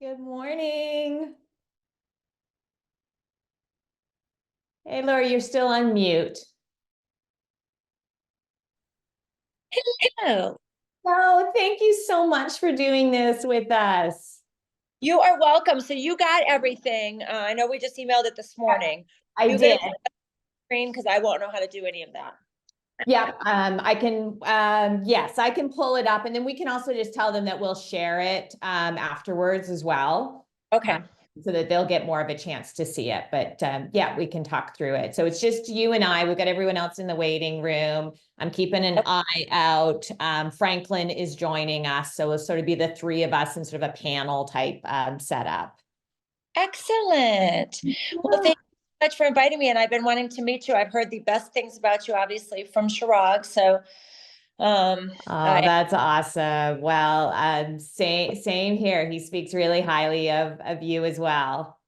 Good morning. Hey, Lori, you're still on mute. Hello. Oh, thank you so much for doing this with us. You are welcome. So you got everything. I know we just emailed it this morning. I You did. gonna put it on the screen because I won't know how to do any of that. Yeah, I can, yes, I can pull it up and then we can also just tell them that we'll share it afterwards as well. Okay. So that they'll get more of a chance to see it. But yeah, we can talk through it. So it's just you and I. We've got everyone else in the waiting room. I'm keeping an eye out. Franklin is joining us. So it'll sort of be the three of us in sort of a panel type setup. Excellent. Well, thank you so much for inviting me. And I've been wanting to meet you. I've heard the best things about you, obviously, from Chirag. So Oh, that's awesome. Well, same here. He speaks really highly of you as well.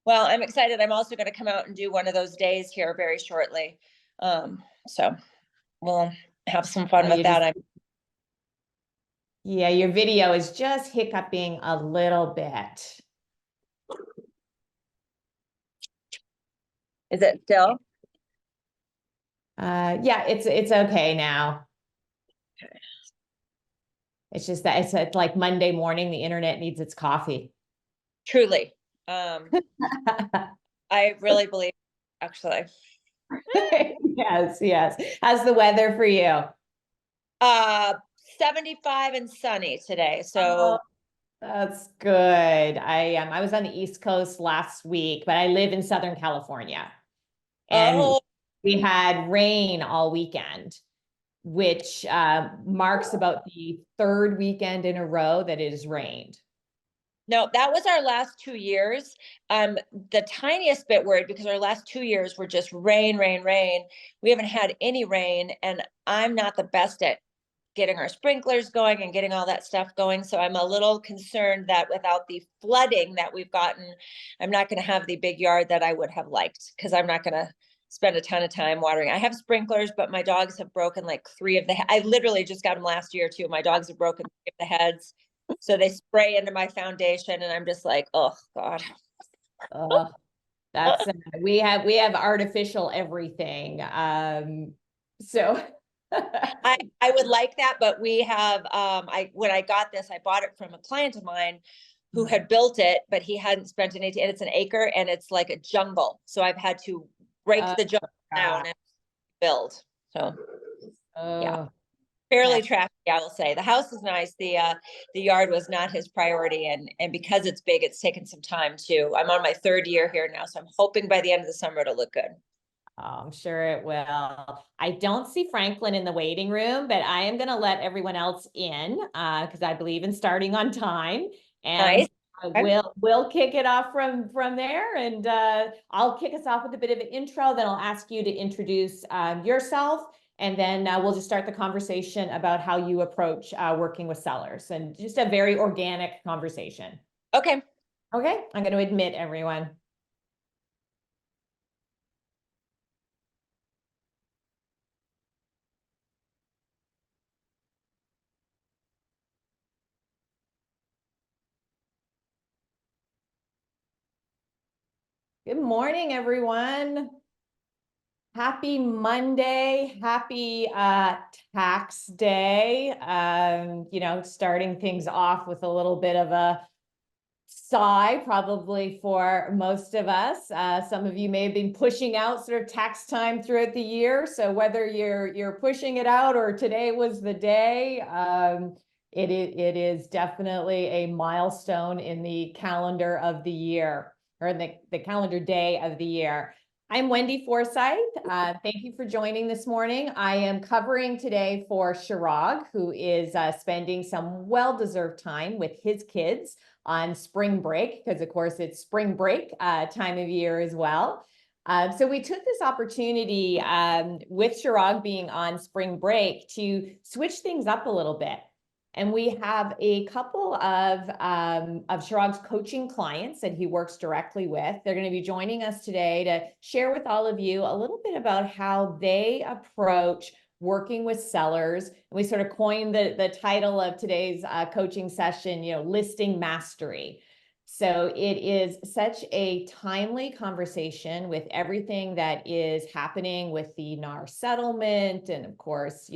well, I'm excited. I'm also going to come out and do one of those days here very shortly. So we'll have some fun with that. Yeah, your video is just hiccuping a little bit. Is it still? Yeah, it's okay now. Okay. It's just that it's like Monday morning, the internet needs its coffee. Truly. I really believe, actually. Yes, yes. How's the weather for you? Uh, 75 and sunny today. Oh, So, that's good. I was on the East Coast last week, but I live in Southern California. And oh, we had rain all weekend, which marks about the third weekend in a row that it has rained. no, that was our last 2 years. The tiniest bit worried because our last 2 years were just rain, rain, rain. We haven't had any rain, and I'm not the best at getting our sprinklers going and getting all that stuff going. So I'm a little concerned that without the flooding that we've gotten, I'm not going to have the big yard that I would have liked because I'm not going to spend a ton of time watering. I have sprinklers, but my dogs have broken like three of the. I literally just got them last year too. My dogs have broken three of the heads, so they spray into my foundation, and I'm just like, oh God. Oh, that's we have artificial everything. So I would like that, but we have I when I got this, I bought it from a client of mine who had built it, but he hadn't spent any, and it's an acre and it's like a jungle. So I've had to break the jungle down and build. So yeah, oh, fairly heck. trashy, I will say. The house is nice. The yard was not his priority, and because it's big, it's taken some time too. I'm on my third year here now, so I'm hoping by the end of the summer it'll look good. Oh, I'm sure it will. I don't see Franklin in the waiting room, but I am going to let everyone else in because I believe in starting on time. And Nice. Okay. we'll kick it off from there. And I'll kick us off with a bit of an intro. Then I'll ask you to introduce yourself. And then we'll just start the conversation about how you approach working with sellers and just a very organic conversation. Okay. Okay, I'm going to admit everyone. Good morning, everyone. Happy Monday. Happy tax day. Starting things off with a little bit of a sigh, probably for most of us. Some of you may have been pushing out sort of tax time throughout the year. So whether you're pushing it out or today was the day, it is definitely a milestone in the calendar of the year, or in the calendar day of the year. I'm Wendy Forsyth. Thank you for joining this morning. I am covering today for Chirag, who is spending some well-deserved time with his kids on spring break, because of course it's spring break time of year as well. So we took this opportunity with Chirag being on spring break to switch things up a little bit. And we have a couple of Chirag's coaching clients that he works directly with. They're going to be joining us today to share with all of you a little bit about how they approach working with sellers. And we sort of coined the title of today's coaching session, listing mastery. So it is such a timely conversation with everything that is happening with the NAR settlement and, of course,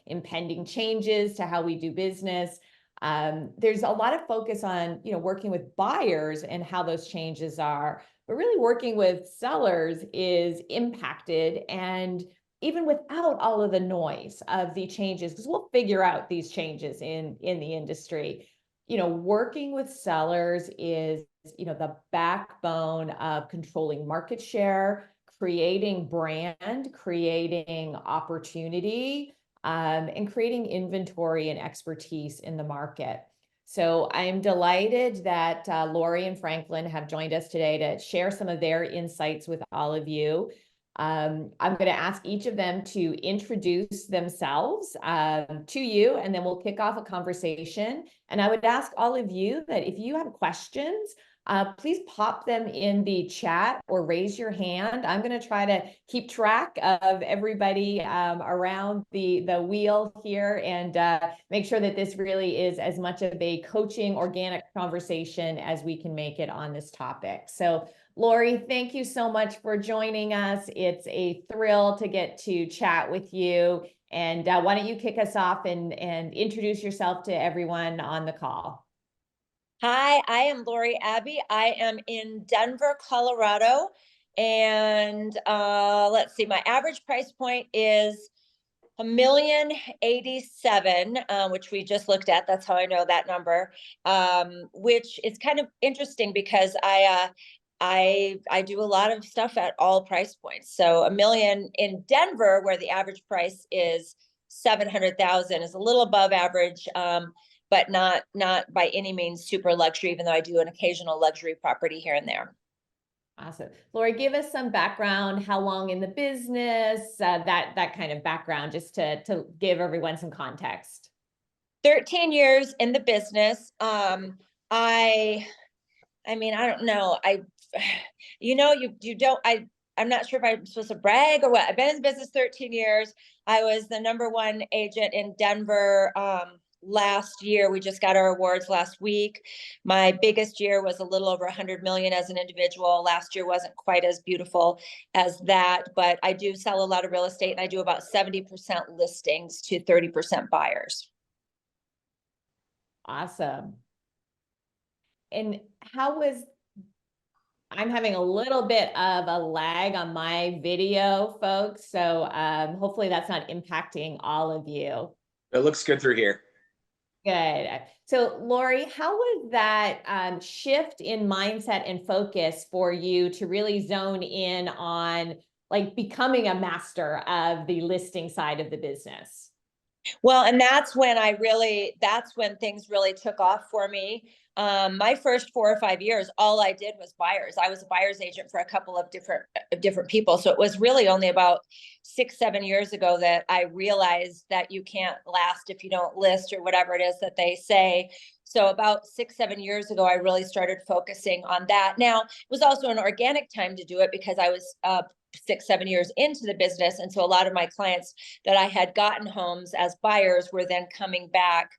impending changes to how we do business. There's a lot of focus on, working with buyers and how those changes are, but really working with sellers is impacted. And even without all of the noise of the changes, because we'll figure out these changes in the industry, working with sellers is, the backbone of controlling market share, creating brand, creating opportunity, and creating inventory and expertise in the market. So I'm delighted that Lori and Franklin have joined us today to share some of their insights with all of you. I'm going to ask each of them to introduce themselves to you, and then we'll kick off a conversation. And I would ask all of you that if you have questions, please pop them in the chat or raise your hand. I'm going to try to keep track of everybody around the wheel here and make sure that this really is as much of a coaching organic conversation as we can make it on this topic. So Lori, thank you so much for joining us. It's a thrill to get to chat with you. And why don't you kick us off and introduce yourself to everyone on the call? Hi, I am Lori Abbey. I am in Denver, Colorado. And let's see, my average price point is $1,087,000, which we just looked at. That's how I know that number. Which is kind of interesting because I do a lot of stuff at all price points. So a million in Denver, where the average price is 700,000, is a little above average, but not by any means super luxury, even though I do an occasional luxury property here and there. Awesome. Lori, give us some background, how long in the business, that kind of background, just to give everyone some context. 13 years in the business. I mean, I don't know. I'm not sure if I'm supposed to brag or what. I've been in the business 13 years. I was the #1 agent in Denver last year. We just got our awards last week. My biggest year was a little over 100 million as an individual. Last year wasn't quite as beautiful as that, but I do sell a lot of real estate, and I do about 70% listings to 30% buyers. Awesome. And I'm having a little bit of a lag on my video, folks. So hopefully that's not impacting all of you. It looks good through here. Good. So Lori, how was that shift in mindset and focus for you to really zone in on becoming a master of the listing side of the business? Well, and that's when things really took off for me. My first 4 or 5 years, all I did was buyers. I was a buyer's agent for a couple of different people. So it was really only about 6, 7 years ago that I realized that you can't last if you don't list, or whatever it is that they say. So about 6, 7 years ago, I really started focusing on that. Now, it was also an organic time to do it because I was 6, 7 years into the business. And so a lot of my clients that I had gotten homes as buyers were then coming back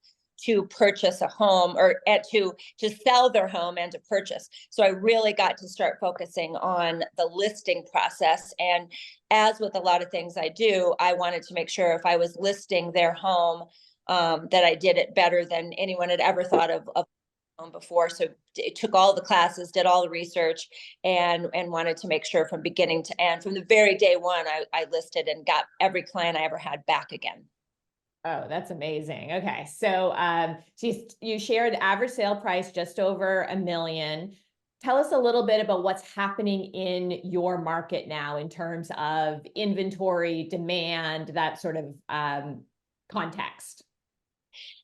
to purchase a home, or to sell their home and to purchase. So I really got to start focusing on the listing process. And as with a lot of things I do, I wanted to make sure if I was listing their home, that I did it better than anyone had ever thought of before. So it took all the classes, did all the research, and wanted to make sure from beginning to end, from the very day one, I listed and got every client I ever had back again. Oh, that's amazing. Okay. So you shared average sale price just over $1 million. Tell us a little bit about what's happening in your market now in terms of inventory, demand, that sort of context.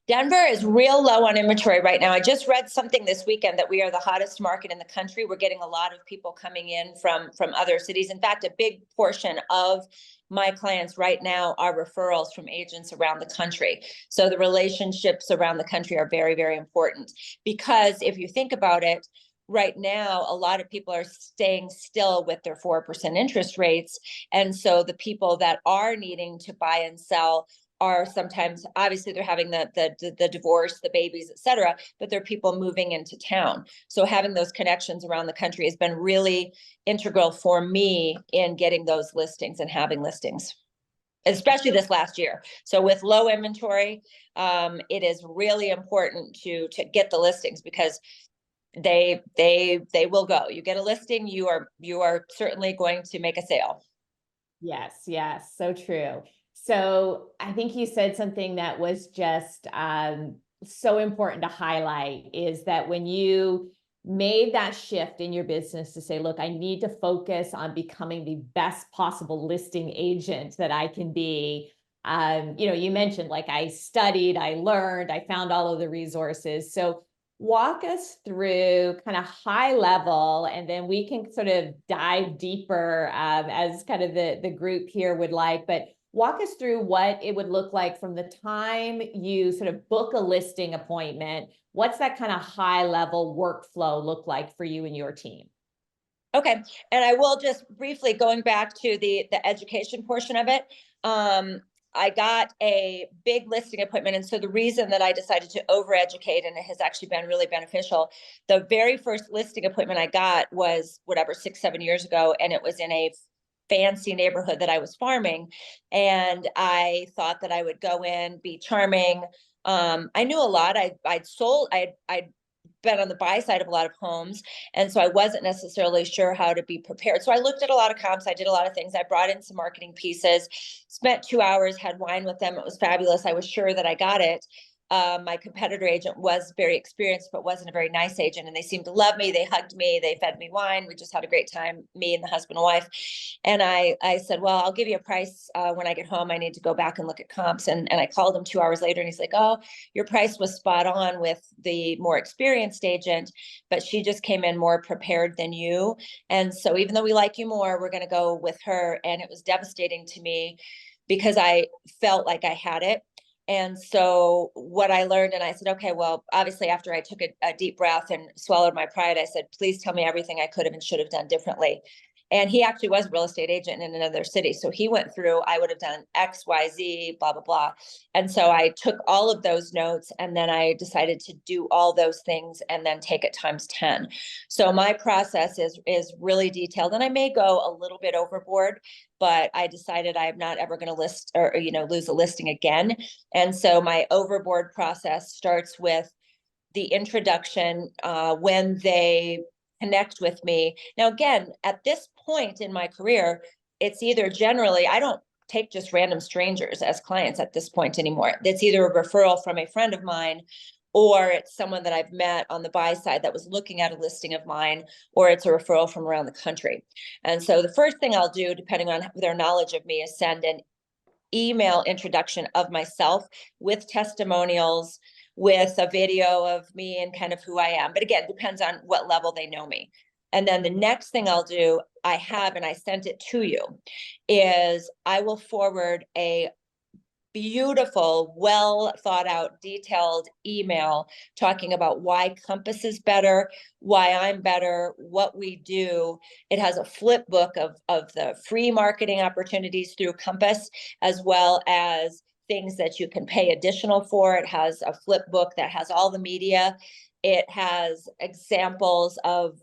Denver is real low on inventory right now. I just read something this weekend that we are the hottest market in the country. We're getting a lot of people coming in from other cities. In fact, a big portion of my clients right now are referrals from agents around the country. So the relationships around the country are very, very important, because if you think about it, right now, a lot of people are staying still with their 4% interest rates. And so the people that are needing to buy and sell are sometimes, obviously they're having the divorce, the babies, et cetera, but they're people moving into town. So having those connections around the country has been really integral for me in getting those listings and having listings, especially this last year. So with low inventory, it is really important to get the listings, because they will go. You get a listing, you are certainly going to make a sale. Yes, yes, so true. So I think you said something that was just so important to highlight, is that when you made that shift in your business to say, look, I need to focus on becoming the best possible listing agent that I can be. You mentioned, like, I studied, I learned, I found all of the resources. So walk us through kind of high level, and then we can sort of dive deeper as kind of the group here would like. But walk us through what it would look like from the time you sort of book a listing appointment. What's that kind of high level workflow look like for you and your team? Okay. And I will just briefly, going back to the education portion of it. I got a big listing appointment. And so the reason that I decided to overeducate, and it has actually been really beneficial, the very first listing appointment I got was whatever, 6, 7 years ago. And it was in a fancy neighborhood that I was farming. And I thought that I would go in, be charming. I knew a lot. I'd been on the buy side of a lot of homes. And so I wasn't necessarily sure how to be prepared. So I looked at a lot of comps. I did a lot of things. I brought in some marketing pieces, spent 2 hours, had wine with them. It was fabulous. I was sure that I got it. My competitor agent was very experienced, but wasn't a very nice agent. And they seemed to love me. They hugged me. They fed me wine. We just had a great time, me and the husband and wife. And I said, well, I'll give you a price when I get home. I need to go back and look at comps. And I called him 2 hours later, and he's like, oh, your price was spot on with the more experienced agent, but she just came in more prepared than you. And so even though we like you more, we're going to go with her. And it was devastating to me, because I felt like I had it. And so what I learned, and I said, okay, well, obviously after I took a deep breath and swallowed my pride, I said, please tell me everything I could have and should have done differently. And he actually was a real estate agent in another city. So he went through, I would have done X, Y, Z, blah, blah, blah. And so I took all of those notes, and then I decided to do all those things and then take it times 10. So my process is really detailed, and I may go a little bit overboard, but I decided I'm not ever going to list or, lose a listing again. And so my overboard process starts with the introduction, when they connect with me. Now, again, at this point in my career, it's either generally, I don't take just random strangers as clients at this point anymore. It's either a referral from a friend of mine, or it's someone that I've met on the buy side that was looking at a listing of mine, or it's a referral from around the country. And so the first thing I'll do, depending on their knowledge of me, is send an email introduction of myself with testimonials, with a video of me and kind of who I am. But again, depends on what level they know me. And then the next thing I'll do, I have, and I sent it to you, is I will forward a beautiful, well thought out, detailed email talking about why Compass is better, why I'm better, what we do. It has a flip book of the free marketing opportunities through Compass, as well as things that you can pay additional for. It has a flip book that has all the media. It has examples of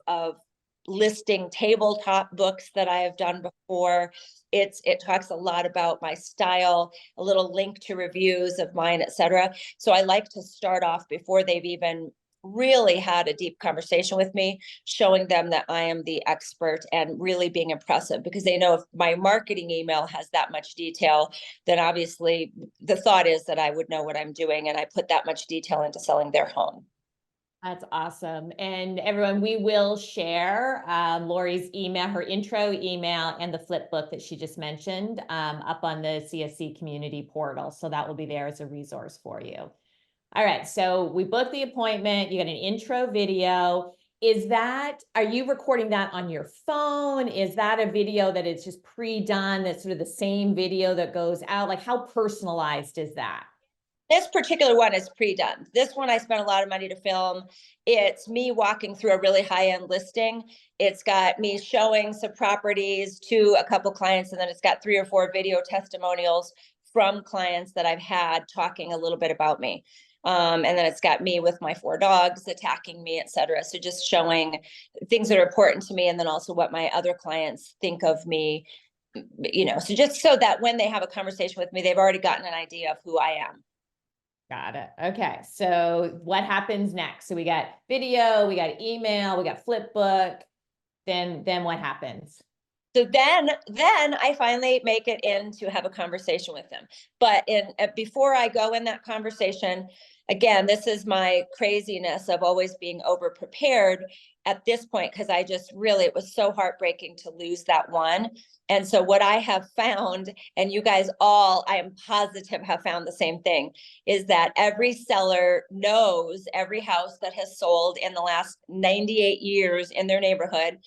listing tabletop books that I have done before. It talks a lot about my style, a little link to reviews of mine, etc. So I like to start off before they've even really had a deep conversation with me, showing them that I am the expert and really being impressive, because they know if my marketing email has that much detail, then obviously the thought is that I would know what I'm doing, and I put that much detail into selling their home. That's awesome. And everyone, we will share Lori's email, her intro email, and the flip book that she just mentioned up on the CSC community portal. So that will be there as a resource for you. All right. So we booked the appointment. You got an intro video. Are you recording that on your phone? Is that a video that is just pre-done? That's sort of the same video that goes out? Like, how personalized is that? This particular one is pre-done. This one I spent a lot of money to film. It's me walking through a really high-end listing. It's got me showing some properties to a couple clients, and then it's got 3 or 4 video testimonials from clients that I've had talking a little bit about me. And then it's got me with my 4 dogs attacking me, et cetera. So just showing things that are important to me, and then also what my other clients think of me, so just so that when they have a conversation with me, they've already gotten an idea of who I am. Got it. Okay. So what happens next? So we got video, we got email, we got flip book. Then what happens? So then I finally make it in to have a conversation with them. But before I go in that conversation, again, this is my craziness of always being over prepared at this point, because I just really, it was so heartbreaking to lose that one. And so what I have found, and you guys all, I am positive, have found the same thing, is that every seller knows every house that has sold in the last 98 years in their neighborhood.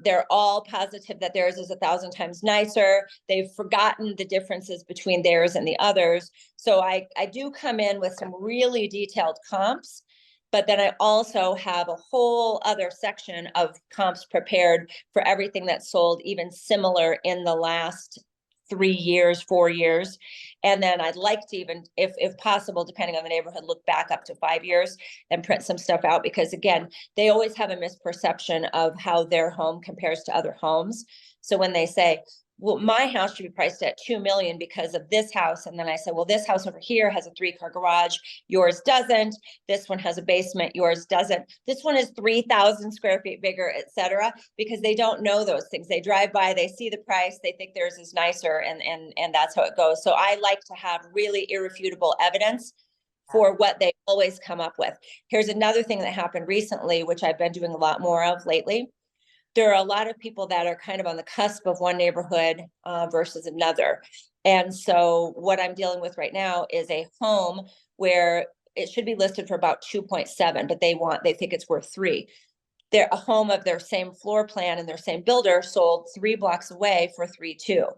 They're all positive that theirs is 1,000 times nicer. They've forgotten the differences between theirs and the others. So I do come in with some really detailed comps, but then I also have a whole other section of comps prepared for everything that's sold, even similar in the last 3 years, 4 years. And then I'd like to even, if possible, depending on the neighborhood, look back up to 5 years and print some stuff out, because again, they always have a misperception of how their home compares to other homes. So when they say, well, my house should be priced at 2 million because of this house. And then I say, well, this house over here has a 3-car garage. Yours doesn't. This one has a basement. Yours doesn't. This one is 3,000 square feet bigger, et cetera, because they don't know those things. They drive by, they see the price, they think theirs is nicer, and that's how it goes. So I like to have really irrefutable evidence for what they always come up with. Here's another thing that happened recently, which I've been doing a lot more of lately. There are a lot of people that are kind of on the cusp of one neighborhood versus another. And so what I'm dealing with right now is a home where it should be listed for about 2.7, but they think it's worth 3. They're a home of their same floor plan and their same builder sold 3 blocks away for 3.2.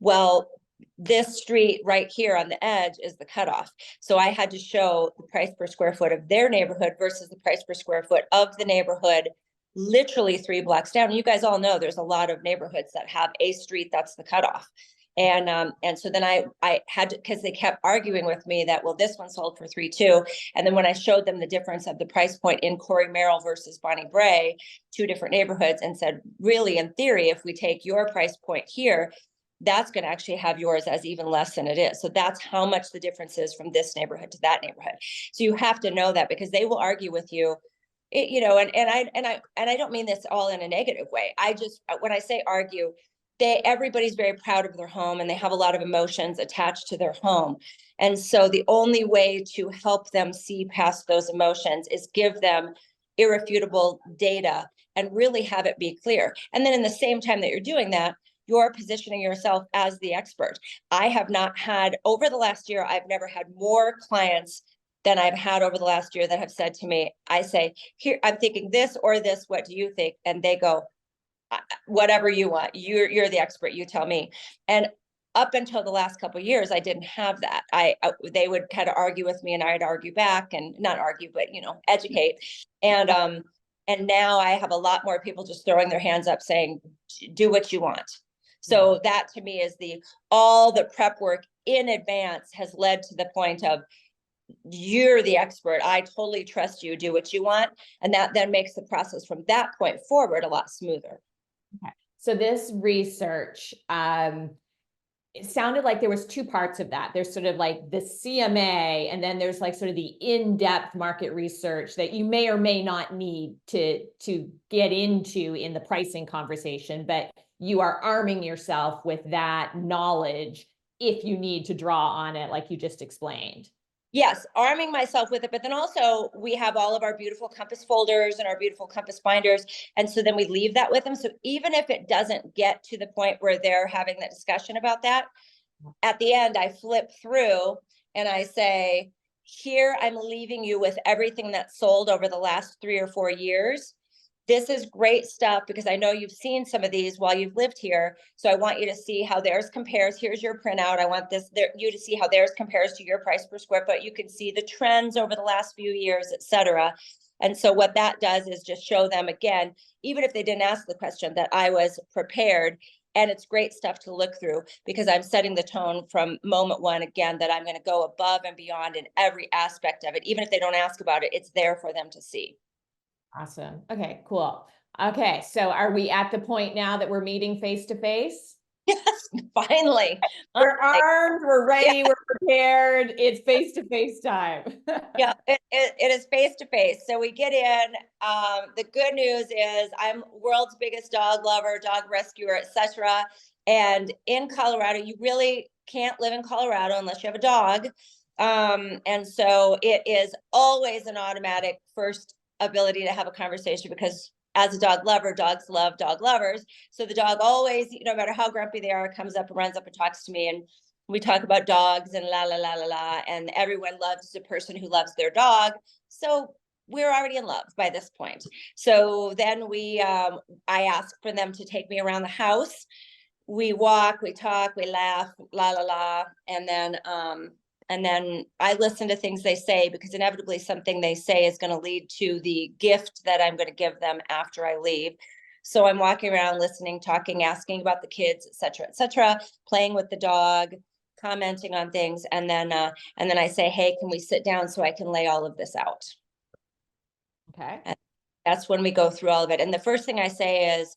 Well, this street right here on the edge is the cutoff. So I had to show the price per square foot of their neighborhood versus the price per square foot of the neighborhood literally 3 blocks down. You guys all know there's a lot of neighborhoods that have a street that's the cutoff. And so then I had to, because they kept arguing with me that, well, this one sold for 3.2. And then when I showed them the difference of the price point in Corey Merrill versus Bonnie Bray, 2 different neighborhoods, and said, really, in theory, if we take your price point here, that's going to actually have yours as even less than it is. So that's how much the difference is from this neighborhood to that neighborhood. So you have to know that, because they will argue with you. And I don't mean this all in a negative way. I just, when I say argue, everybody's very proud of their home and they have a lot of emotions attached to their home. And so the only way to help them see past those emotions is give them irrefutable data and really have it be clear. And then in the same time that you're doing that, you're positioning yourself as the expert. I have not had, over the last year, I've never had more clients than I've had over the last year that have said to me, I say, here, I'm thinking this or this, what do you think? And they go, whatever you want, you're the expert, you tell me. And up until the last couple of years, I didn't have that. They would kind of argue with me and I'd argue back, and not argue, but, educate. And now I have a lot more people just throwing their hands up saying, do what you want. So that to me is all the prep work in advance has led to the point of, you're the expert. I totally trust you. Do what you want. And that then makes the process from that point forward a lot smoother. Okay. So this research, it sounded like there was 2 parts of that. There's sort of like the CMA, and then there's like sort of the in-depth market research that you may or may not need to get into in the pricing conversation, but you are arming yourself with that knowledge if you need to draw on it, like you just explained. Yes, arming myself with it, but then also we have all of our beautiful compass folders and our beautiful compass binders. And so then we leave that with them. So even if it doesn't get to the point where they're having that discussion about that, at the end, I flip through and I say, here, I'm leaving you with everything that's sold over the last 3 or 4 years. This is great stuff because I know you've seen some of these while you've lived here. So I want you to see how theirs compares. Here's your printout. I want you to see how theirs compares to your price per square foot. You can see the trends over the last few years, et cetera. And so what that does is just show them again, even if they didn't ask the question, that I was prepared. And it's great stuff to look through because I'm setting the tone from moment one again, that I'm going to go above and beyond in every aspect of it. Even if they don't ask about it, it's there for them to see. Awesome. Okay, cool. Okay, so are we at the point now that we're meeting face to face? Yes, finally. We're armed, we're Yeah. ready, we're prepared. It's face to face time. Yeah, it is face to face. So we get in. The good news is I'm world's biggest dog lover, dog rescuer, etc. And in Colorado, you really can't live in Colorado unless you have a dog. And so it is always an automatic first ability to have a conversation, because as a dog lover, dogs love dog lovers. So the dog always, no matter how grumpy they are, comes up and runs up and talks to me, and we talk about dogs and la la la la la, and everyone loves the person who loves their dog. So we're already in love by this point. So then I ask for them to take me around the house. We walk, we talk, we laugh, la la la, and then I listen to things they say, because inevitably something they say is going to lead to the gift that I'm going to give them after I leave. So I'm walking around, listening, talking, asking about the kids, et cetera, playing with the dog, commenting on things, and then I say, hey, can we sit down so I can lay all of this out? Okay. And that's when we go through all of it. And the first thing I say is,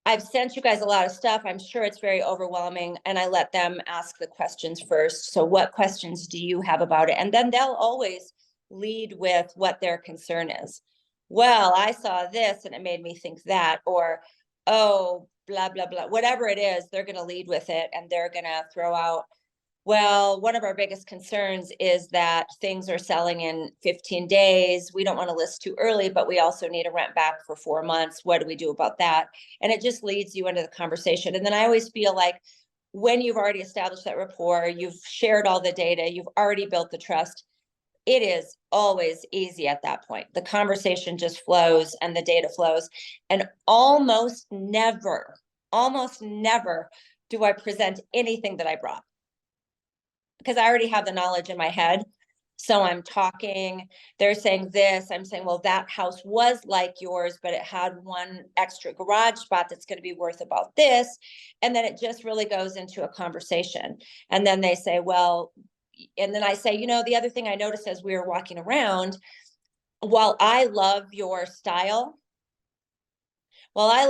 I've sent you guys a lot of stuff. I'm sure it's very overwhelming. And I let them ask the questions first. So what questions do you have about it? And then they'll always lead with what their concern is. Well, I saw this and it made me think that, or, oh, blah, blah, blah, whatever it is, they're going to lead with it, and they're going to throw out, well, one of our biggest concerns is that things are selling in 15 days. We don't want to list too early, but we also need a rent back for 4 months. What do we do about that? And it just leads you into the conversation. And then I always feel like when you've already established that rapport, you've shared all the data, you've already built the trust, it is always easy at that point. The conversation just flows and the data flows. And almost never do I present anything that I brought, because I already have the knowledge in my head. So I'm talking, they're saying this, I'm saying, well, that house was like yours, but it had one extra garage spot that's going to be worth about this. And then it just really goes into a conversation. And then they say, well, and then I say, the other thing I noticed as we were walking around, while I love your style, I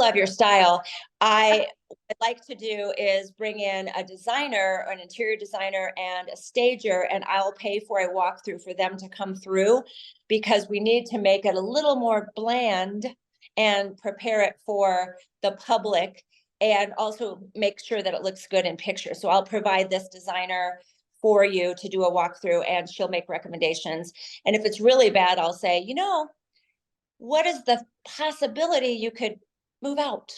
what I like to do is bring in a designer, an interior designer, and a stager, and I'll pay for a walkthrough for them to come through, because we need to make it a little more bland and prepare it for the public, and also make sure that it looks good in pictures. So I'll provide this designer for you to do a walkthrough, and she'll make recommendations. And if it's really bad, I'll say, what is the possibility you could move out?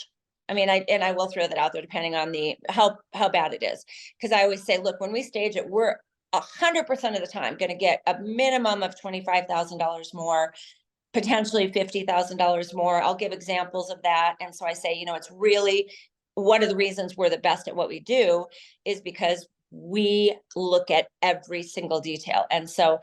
I mean, I will throw that out there depending on how bad it is. Because I always say, look, when we stage it, we're 100% of the time going to get a minimum of $25,000 more, potentially $50,000 more. I'll give examples of that. And so I say, it's really one of the reasons we're the best at what we do is because we look at every single detail. And so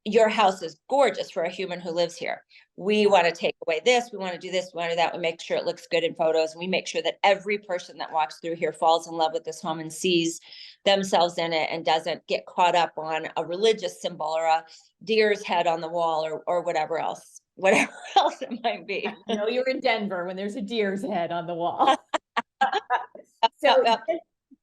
your house is gorgeous for a human who lives here. We want to take away this, we want to do this, we want to do that. We make sure it looks good in photos. And we make sure that every person that walks through here falls in love with this home and sees themselves in it, and doesn't get caught up on a religious symbol or a deer's head on the wall, or whatever else it might be. I know you're in Denver when there's a deer's head on the wall. So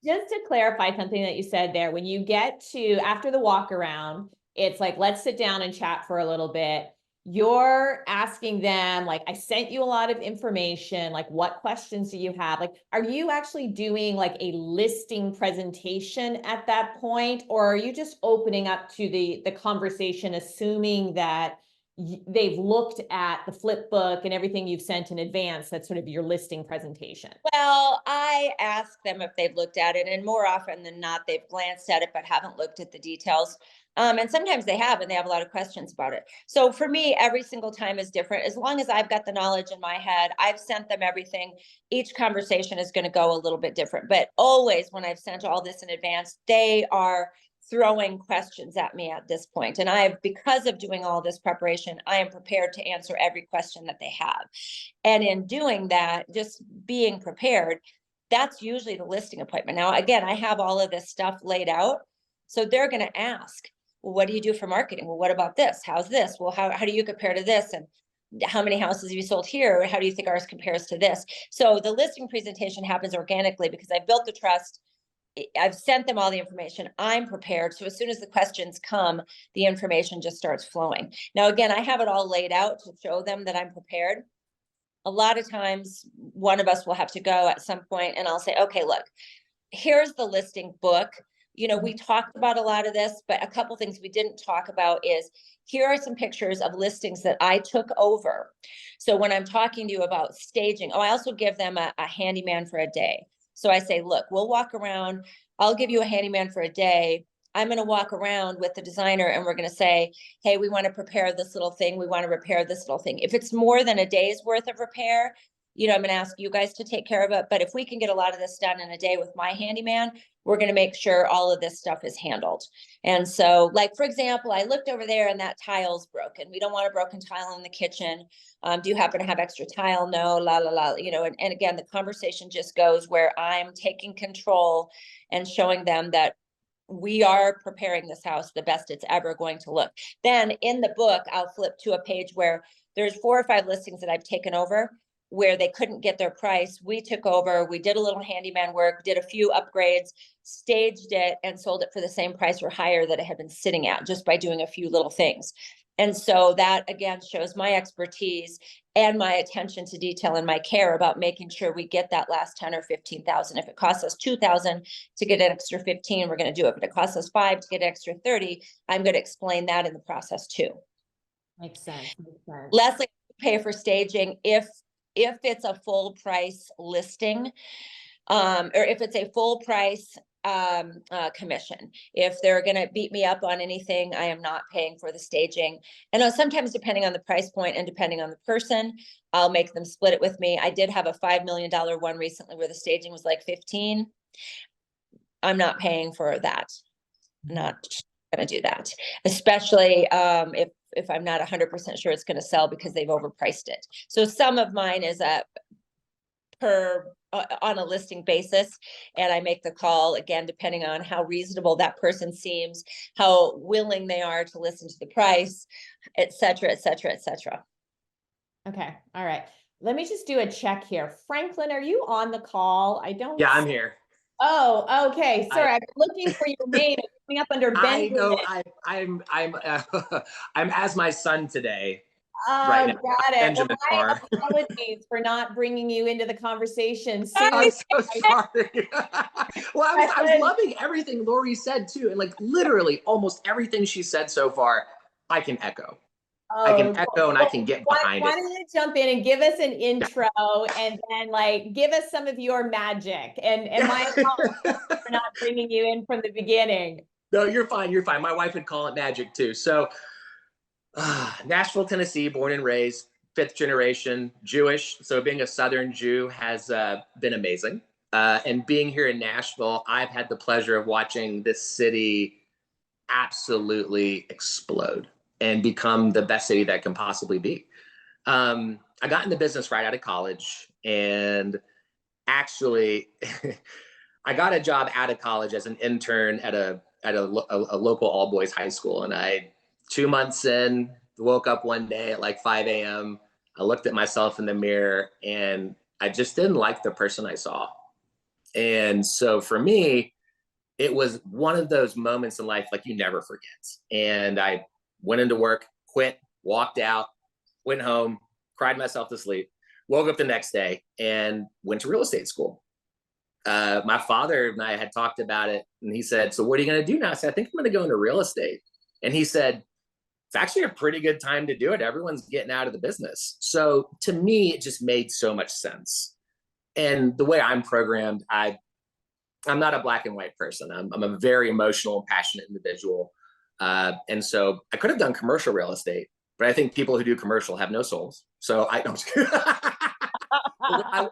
just to clarify something that you said there, when you get to after the walk around, it's like, let's sit down and chat for a little bit. You're asking them, like, I sent you a lot of information, like, what questions do you have? Like, are you actually doing like a listing presentation at that point? Or are you just opening up to the conversation, assuming that they've looked at the flip book and everything you've sent in advance? That's sort of your listing presentation. Well, I ask them if they've looked at it, and more often than not, they've glanced at it but haven't looked at the details. And sometimes they have, and they have a lot of questions about it. So for me, every single time is different. As long as I've got the knowledge in my head, I've sent them everything. Each conversation is going to go a little bit different. But always, when I've sent all this in advance, they are throwing questions at me at this point. And because of doing all this preparation, I am prepared to answer every question that they have. And in doing that, just being prepared, that's usually the listing appointment. Now, again, I have all of this stuff laid out. So they're going to ask, well, what do you do for marketing? Well, what about this? How's this? Well, how do you compare to this? And how many houses have you sold here? How do you think ours compares to this? So the listing presentation happens organically because I built the trust. I've sent them all the information. I'm prepared. So as soon as the questions come, the information just starts flowing. Now, again, I have it all laid out to show them that I'm prepared. A lot of times one of us will have to go at some point and I'll say, okay, look, here's the listing book. You know, we talked about a lot of this, but a couple things we didn't talk about is here are some pictures of listings that I took over. So when I'm talking to you about staging, I also give them a handyman for a day. So I say, look, we'll walk around. I'll give you a handyman for a day. I'm going to walk around with the designer and we're going to say, hey, we want to prepare this little thing. We want to repair this little thing. If it's more than a day's worth of repair, you know, I'm going to ask you guys to take care of it. But if we can get a lot of this done in a day with my handyman, we're going to make sure all of this stuff is handled. And so, like, for example, I looked over there and that tile's broken. We don't want a broken tile in the kitchen. Do you happen to have extra tile? No, la, la, la, you know, and again, the conversation just goes where I'm taking control and showing them that we are preparing this house the best it's ever going to look. Then in the book, I'll flip to a page where there's 4 or 5 listings that I've taken over where they couldn't get their price. We took over, we did a little handyman work, did a few upgrades, staged it, and sold it for the same price or higher that it had been sitting at just by doing a few little things. And so that again shows my expertise and my attention to detail and my care about making sure we get that last 10 or 15,000. If it costs us 2,000 to get an extra 15, we're going to do it. But it costs us 5 to get an extra 30. I'm going to explain that in the process too. Makes sense. Makes sense. Lastly, pay for staging if it's a full price listing, or if it's a full price commission. If they're going to beat me up on anything, I am not paying for the staging. And sometimes depending on the price point and depending on the person, I'll make them split it with me. I did have a $5 million one recently where the staging was like 15. I'm not paying for that. I'm not going to do that, especially if I'm not 100% sure it's going to sell because they've overpriced it. So some of mine is on a listing basis, and I make the call again, depending on how reasonable that person seems, how willing they are to listen to the price, et cetera, et cetera, et cetera. Okay. All right. Let me just do a check here. Franklin, are you on the call? I don't. Yeah, I'm here. Oh, okay. Sorry. I'm looking for your name. It's coming up under I Benjamin. know. I'm as my son today. Oh, right now. got it. Benjamin Well, my Farr. apologies for not bringing you into the conversation I'm soon. so sorry. Well, I was loving everything Lori said too. And like literally almost everything she said so far, I can echo. I can echo and I can get behind why it. don't you jump in and give us an intro and then like give us some of your magic and my apologies for not bringing you in from the beginning. No, you're fine. You're fine. My wife would call it magic too. So Nashville, Tennessee, born and raised, 5th generation Jewish. So being a Southern Jew has been amazing. And being here in Nashville, I've had the pleasure of watching this city absolutely explode and become the best city that can possibly be. I got into business right out of college, and actually I got a job out of college as an intern at a local all boys high school. And 2 months in, woke up one day at like 5 a.m. I looked at myself in the mirror and I just didn't like the person I saw. And so for me, it was one of those moments in life like you never forget. And I went into work, quit, walked out, went home, cried myself to sleep, woke up the next day and went to real estate school. My father and I had talked about it, and he said, so what are you going to do now? I said, I think I'm going to go into real estate. And he said, it's actually a pretty good time to do it. Everyone's getting out of the business. So to me, it just made so much sense. And the way I'm programmed, I'm not a black and white person. I'm a very emotional and passionate individual. And so I could have done commercial real estate, but I think people who do commercial have no souls. So I don't.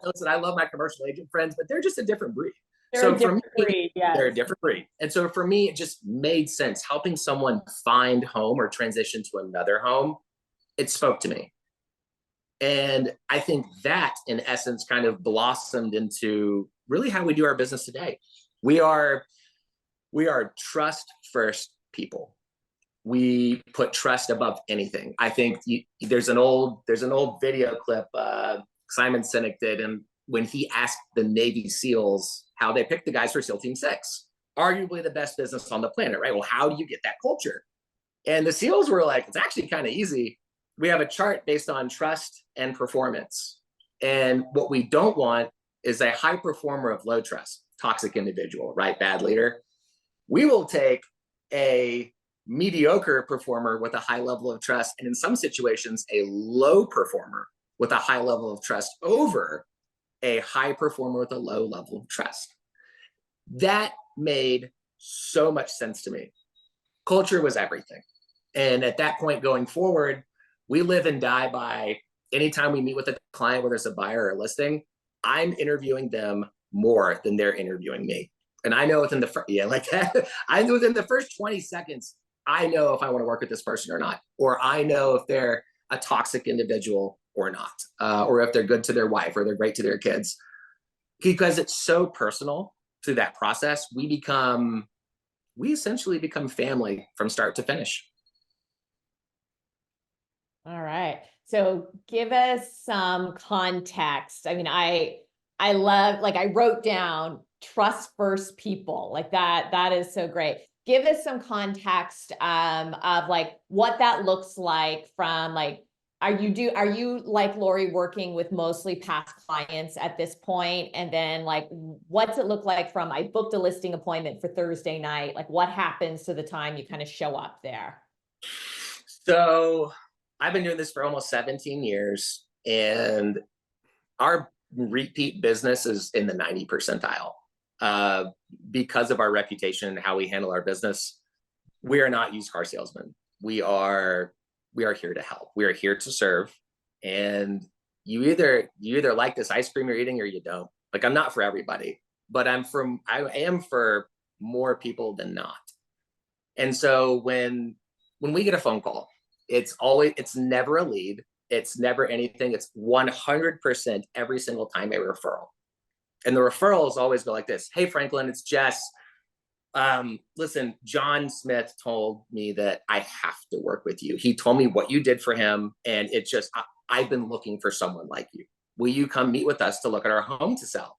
Listen, I love my commercial agent friends, but they're just a different breed. They're a So for different me, breed, they're a yes. different breed. And so for me, it just made sense. Helping someone find home or transition to another home, it spoke to me. And I think that, in essence, kind of blossomed into really how we do our business today. We are trust first people. We put trust above anything. I think there's an old video clip Simon Sinek did, and when he asked the Navy SEALs how they picked the guys for SEAL Team 6, arguably the best business on the planet, right? Well, how do you get that culture? And the SEALs were like, it's actually kind of easy. We have a chart based on trust and performance. And what we don't want is a high performer of low trust, toxic individual, right? Bad leader. We will take a mediocre performer with a high level of trust, and in some situations, a low performer with a high level of trust over a high performer with a low level of trust. That made so much sense to me. Culture was everything. And at that point going forward, we live and die by, anytime we meet with a client, whether it's a buyer or a listing, I'm interviewing them more than they're interviewing me. And I know within the I know within the first 20 seconds, I know if I want to work with this person or not, or I know if they're a toxic individual or not, or if they're good to their wife or they're great to their kids. Because it's so personal through that process, we essentially become family from start to finish. All right. So give us some context. I mean, I love, like, I wrote down trust first people, like that is so great. Give us some context of like what that looks like from like, are you like Lori working with mostly past clients at this point? And then like, what's it look like from, I booked a listing appointment for Thursday night, like what happens to the time you kind of show up there? So I've been doing this for almost 17 years, and our repeat business is in the 90 percentile. Because of our reputation and how we handle our business, we are not used car salesmen. We are here to help. We are here to serve. And you either like this ice cream you're eating or you don't. Like, I'm not for everybody, but I am for more people than not. And so when we get a phone call, it's never a lead. It's never anything. It's 100% every single time a referral. And the referrals always go like this. Hey, Franklin, it's Jess. Listen, John Smith told me that I have to work with you. He told me what you did for him. And it's just, I've been looking for someone like you. Will you come meet with us to look at our home to sell?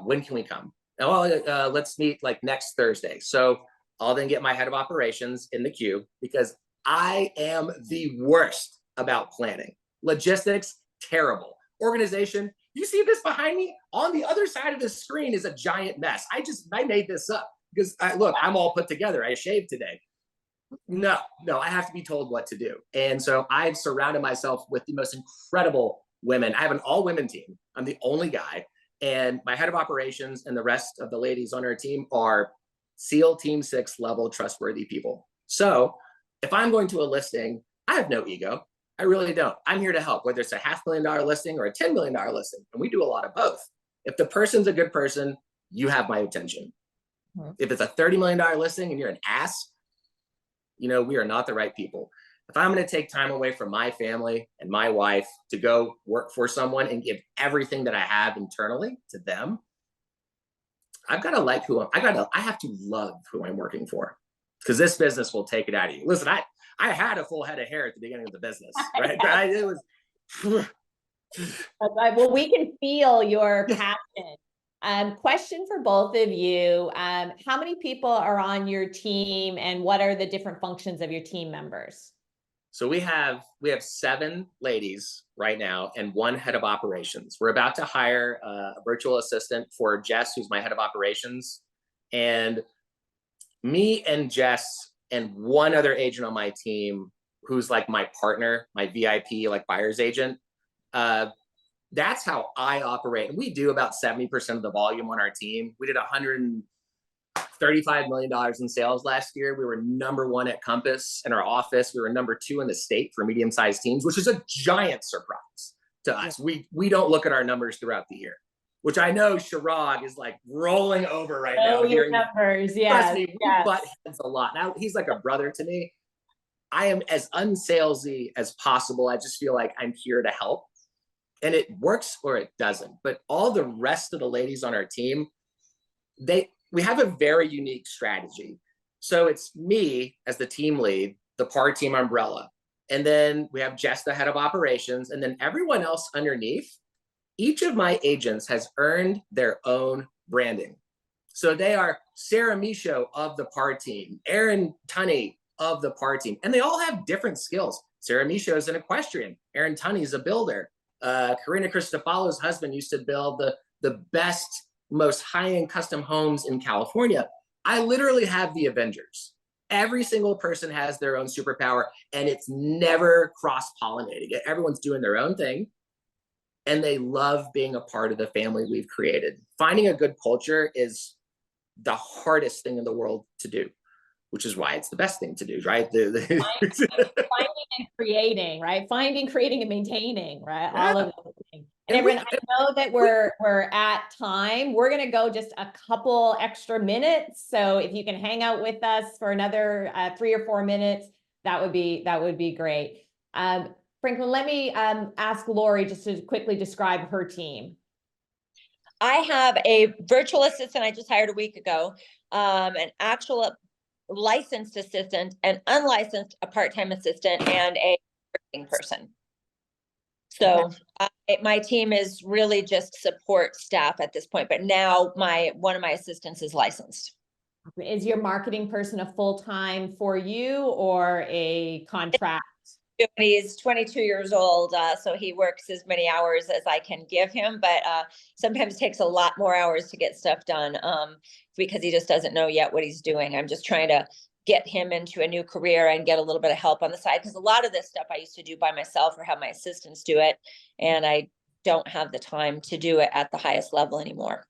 When can we come? Oh, let's meet like next Thursday. So I'll then get my head of operations in the queue, because I am the worst about planning. Logistics, terrible. Organization, you see this behind me? On the other side of the screen is a giant mess. I made this up because look, I'm all put together. I shaved today. No, I have to be told what to do. And so I've surrounded myself with the most incredible women. I have an all women team. I'm the only guy. And my head of operations and the rest of the ladies on our team are SEAL Team 6 level trustworthy people. So if I'm going to a listing, I have no ego. I really don't. I'm here to help, whether it's a $500,000 listing or a $10 million listing. And we do a lot of both. If the person's a good person, you have my attention. If it's a $30 million listing and you're an ass, we are not the right people. If I'm going to take time away from my family and my wife to go work for someone and give everything that I have internally to them, I've got to like I have to love who I'm working for, because this business will take it out of you. Listen, I had a full head of hair at the beginning of the business, right? It was. Well, we can feel your passion. Question for both of you. How many people are on your team, and what are the different functions of your team members? So we have 7 ladies right now and 1 head of operations. We're about to hire a virtual assistant for Jess, who's my head of operations. And me and Jess and 1 other agent on my team, who's like my partner, my VIP, like buyer's agent. That's how I operate. And we do about 70% of the volume on our team. We did $135 million in sales last year. We were number 1 at Compass in our office. We were number 2 in the state for medium-sized teams, which is a giant surprise to us. We don't look at our numbers throughout the year. which I know Chirag is like rolling over right now. Oh, your Hearing, numbers, trust yes, me, we yes. butt heads a lot. Now he's like a brother to me. I am as unsalesy as possible. I just feel like I'm here to help. And it works or it doesn't. But all the rest of the ladies on our team, we have a very unique strategy. So it's me as the team lead, the Pargh team umbrella. And then we have Jess, the head of operations, and then everyone else underneath. Each of my agents has earned their own branding. So they are Sarah Michaud of the Pargh team, Aaron Tunney of the Pargh team, and they all have different skills. Sarah Michaud is an equestrian. Aaron Tunney is a builder. Karina Christofalo's husband used to build the best, most high-end custom homes in California. I literally have the Avengers. Every single person has their own superpower, and it's never cross-pollinating. Everyone's doing their own thing, and they love being a part of the family we've created. Finding a good culture is the hardest thing in the world to do, which is why it's the best thing to do, right? Finding and creating, right? Finding, creating, and maintaining, right? Yeah. All of those things. And everyone, I know that we're at time. We're gonna go just a couple extra minutes. So if you can hang out with us for another 3 or 4 minutes, that would be great. Franklin, let me ask Lori just to quickly describe her team. I have a virtual assistant I just hired a week ago, an actual licensed assistant, an unlicensed, a part-time assistant, and a working person. So my team is really just support staff at this point, but now one of my assistants is licensed. Is your marketing person a full-time for you or a contract? He's 22 years old, so he works as many hours as I can give him, but sometimes it takes a lot more hours to get stuff done because he just doesn't know yet what he's doing. I'm just trying to get him into a new career and get a little bit of help on the side, because a lot of this stuff I used to do by myself or have my assistants do it, and I don't have the time to do it at the highest level anymore.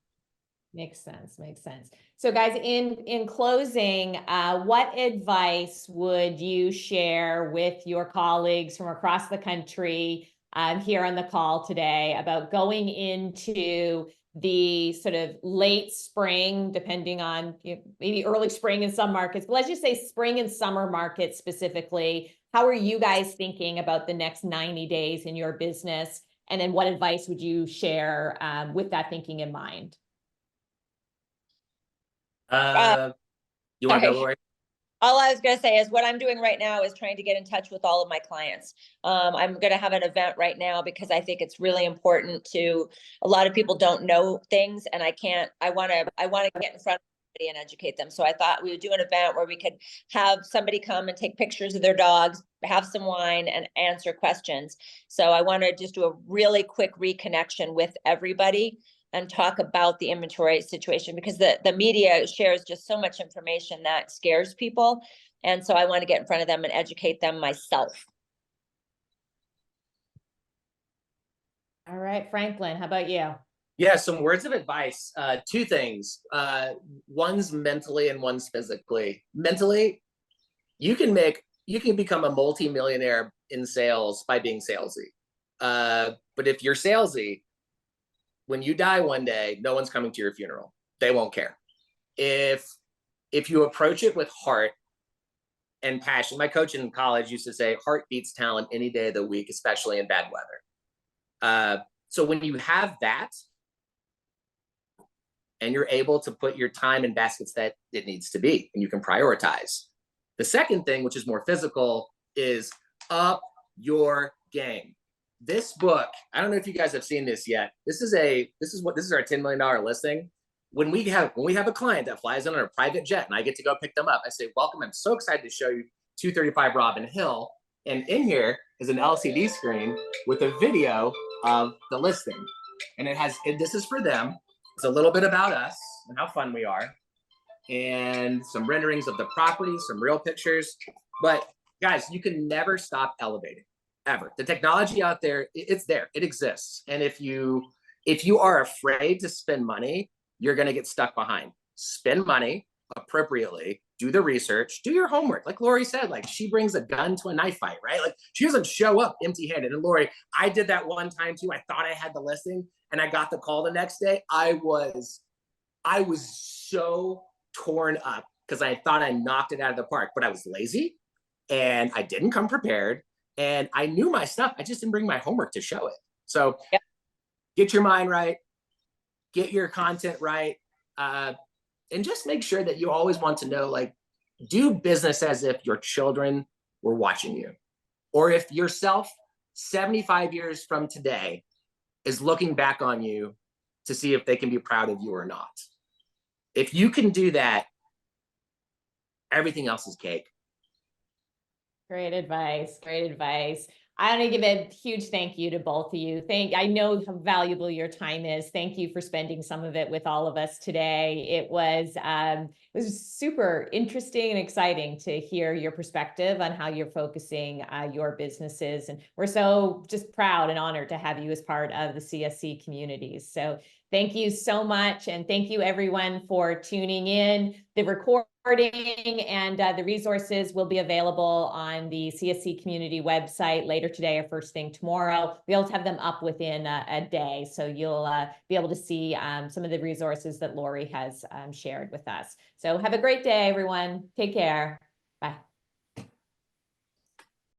Makes sense. Makes sense. So guys, in closing, what advice would you share with your colleagues from across the country here on the call today about going into the sort of late spring, depending on maybe early spring in some markets, but let's just say spring and summer markets specifically? How are you guys thinking about the next 90 days in your business? And then what advice would you share with that thinking in mind? You want to go, Lori? All I was going to say is what I'm doing right now is trying to get in touch with all of my clients. I'm going to have an event right now because I think it's really important to, a lot of people don't know things, and I want to get in front of everybody and educate them. So I thought we would do an event where we could have somebody come and take pictures of their dogs, have some wine, and answer questions. So I want to just do a really quick reconnection with everybody and talk about the inventory situation, because the media shares just so much information that scares people. And so I want to get in front of them and educate them myself. All right, Franklin, how about you? Yeah, some words of advice. 2 things. One's mentally and one's physically. Mentally, you can become a multi-millionaire in sales by being salesy. But if you're salesy, when you die one day, no one's coming to your funeral. They won't care. If you approach it with heart and passion, my coach in college used to say, heart beats talent any day of the week, especially in bad weather. So when you have that, and you're able to put your time in baskets that it needs to be, and you can prioritize. The second thing, which is more physical, is up your game. This book, I don't know if you guys have seen this yet. This is our $10 million listing. When we have a client that flies in on a private jet and I get to go pick them up, I say, welcome, I'm so excited to show you 235 Robin Hill. And in here is an LCD screen with a video of the listing. And this is for them. It's a little bit about us and how fun we are, and some renderings of the property, some real pictures. But guys, you can never stop elevating. Ever. The technology out there, it's there, it exists. And if you are afraid to spend money, you're going to get stuck behind. Spend money, appropriately, do the research, do your homework. Like Lori said, like she brings a gun to a knife fight, right? Like she doesn't show up empty-handed. And Lori, I did that one time too. I thought I had the listing and I got the call the next day. I was so torn up because I thought I knocked it out of the park, but I was lazy and I didn't come prepared and I knew my stuff. I just didn't bring my homework to show it. So get your mind right, get your content right, and just make sure that you always want to know, like, do business as if your children were watching you. Or if yourself 75 years from today is looking back on you to see if they can be proud of you or not. If you can do that, everything else is cake. Great advice. Great advice. I want to give a huge thank you to both of you. I know how valuable your time is. Thank you for spending some of it with all of us today. It was super interesting and exciting to hear your perspective on how you're focusing your businesses. And we're so just proud and honored to have you as part of the CSC communities. So thank you so much. And thank you everyone for tuning in. The recording and the resources will be available on the CSC community website later today or first thing tomorrow. We'll have them up within a day. So you'll be able to see some of the resources that Lori has shared with us. So have a great day, everyone. Take care. Bye.